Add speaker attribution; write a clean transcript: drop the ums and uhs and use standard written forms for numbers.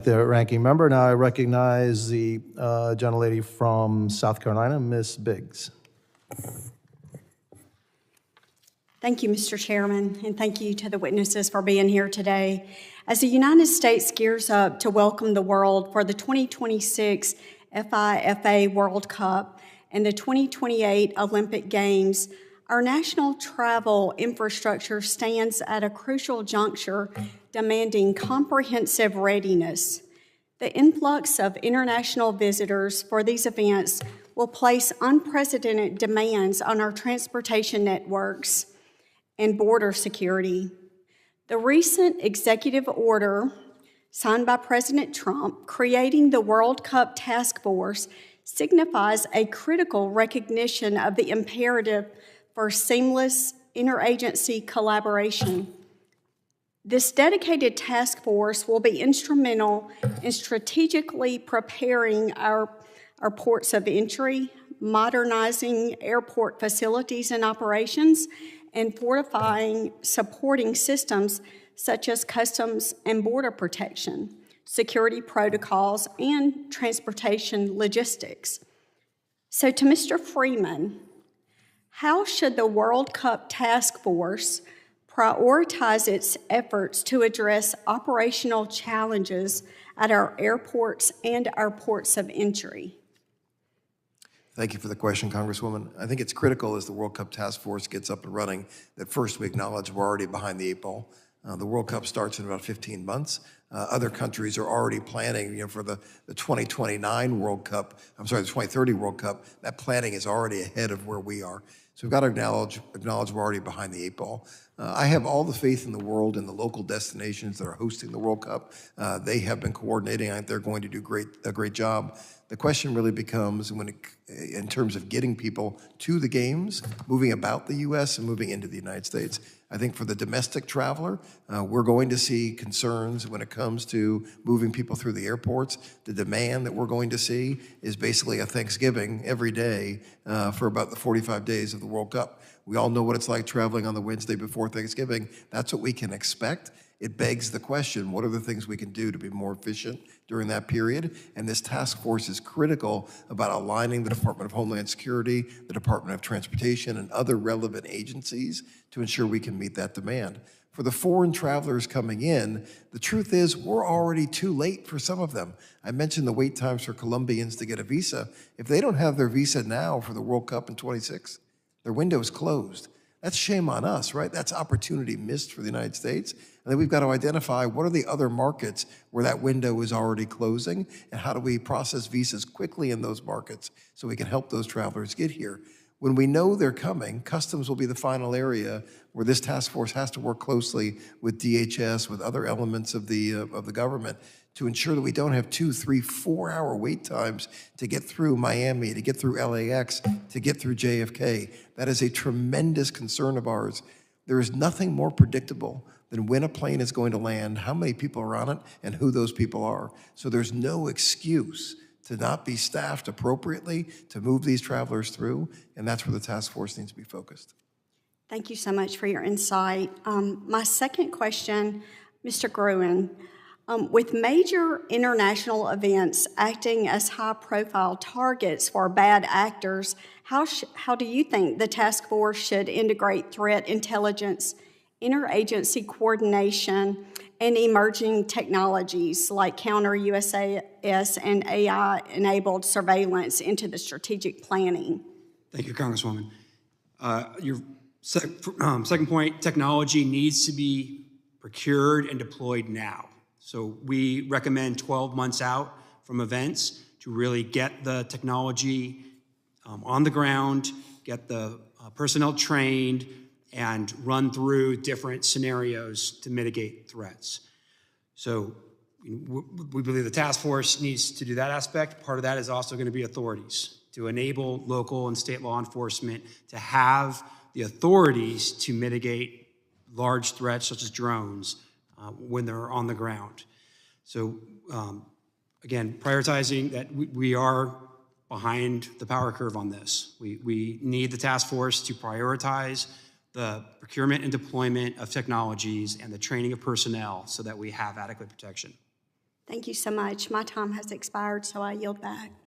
Speaker 1: The ranking member. Now I recognize the gentlelady from South Carolina, Ms. Biggs.
Speaker 2: Thank you, Mr. Chairman, and thank you to the witnesses for being here today. As the United States gears up to welcome the world for the 2026 FIFA World Cup and the 2028 Olympic Games, our national travel infrastructure stands at a crucial juncture demanding comprehensive readiness. The influx of international visitors for these events will place unprecedented demands on our transportation networks and border security. The recent executive order signed by President Trump creating the World Cup Task Force signifies a critical recognition of the imperative for seamless interagency collaboration. This dedicated task force will be instrumental in strategically preparing our ports of entry, modernizing airport facilities and operations, and fortifying supporting systems such as customs and border protection, security protocols, and transportation logistics. So to Mr. Freeman, how should the World Cup Task Force prioritize its efforts to address operational challenges at our airports and our ports of entry?
Speaker 3: Thank you for the question, Congresswoman. I think it's critical as the World Cup Task Force gets up and running that first we acknowledge we're already behind the 8 ball. The World Cup starts in about 15 months. Other countries are already planning, for the 2029 World Cup, the 2030 World Cup. That planning is already ahead of where we are. So we've got to acknowledge we're already behind the 8 ball. I have all the faith in the world in the local destinations that are hosting the World Cup. They have been coordinating. I think they're going to do a great job. The question really becomes in terms of getting people to the games, moving about the U.S. and moving into the United States. I think for the domestic traveler, we're going to see concerns when it comes to moving people through the airports. The demand that we're going to see is basically a Thanksgiving every day for about the 45 days of the World Cup. We all know what it's like traveling on the Wednesday before Thanksgiving. That's what we can expect. It begs the question, what are the things we can do to be more efficient during that period? And this task force is critical about aligning the Department of Homeland Security, the Department of Transportation, and other relevant agencies to ensure we can meet that demand. For the foreign travelers coming in, the truth is we're already too late for some of them. I mentioned the wait times for Colombians to get a visa. If they don't have their visa now for the World Cup in 26, their window is closed. That's shame on us, right? That's opportunity missed for the United States. And then we've got to identify what are the other markets where that window is already closing, and how do we process visas quickly in those markets so we can help those travelers get here. When we know they're coming, customs will be the final area where this task force has to work closely with DHS, with other elements of the government to ensure that we don't have 2, 3, 4-hour wait times to get through Miami, to get through LAX, to get through JFK. That is a tremendous concern of ours. There is nothing more predictable than when a plane is going to land, how many people are on it, and who those people are. So there's no excuse to not be staffed appropriately to move these travelers through, and that's where the task force needs to be focused.
Speaker 2: Thank you so much for your insight. My second question, Mr. Gruen, with major international events acting as high-profile targets for bad actors, how do you think the task force should integrate threat intelligence, interagency coordination, and emerging technologies like counter-UAS and AI-enabled surveillance into the strategic planning?
Speaker 4: Thank you, Congresswoman. Your second point, technology needs to be procured and deployed now. So we recommend 12 months out from events to really get the technology on the ground, get the personnel trained, and run through different scenarios to mitigate threats. So we believe the task force needs to do that aspect. Part of that is also going to be authorities to enable local and state law enforcement to have the authorities to mitigate large threats such as drones when they're on the ground. So again, prioritizing that we are behind the power curve on this. We need the task force to prioritize the procurement and deployment of technologies and the training of personnel so that we have adequate protection.
Speaker 2: Thank you so much. My time has expired, so I yield back.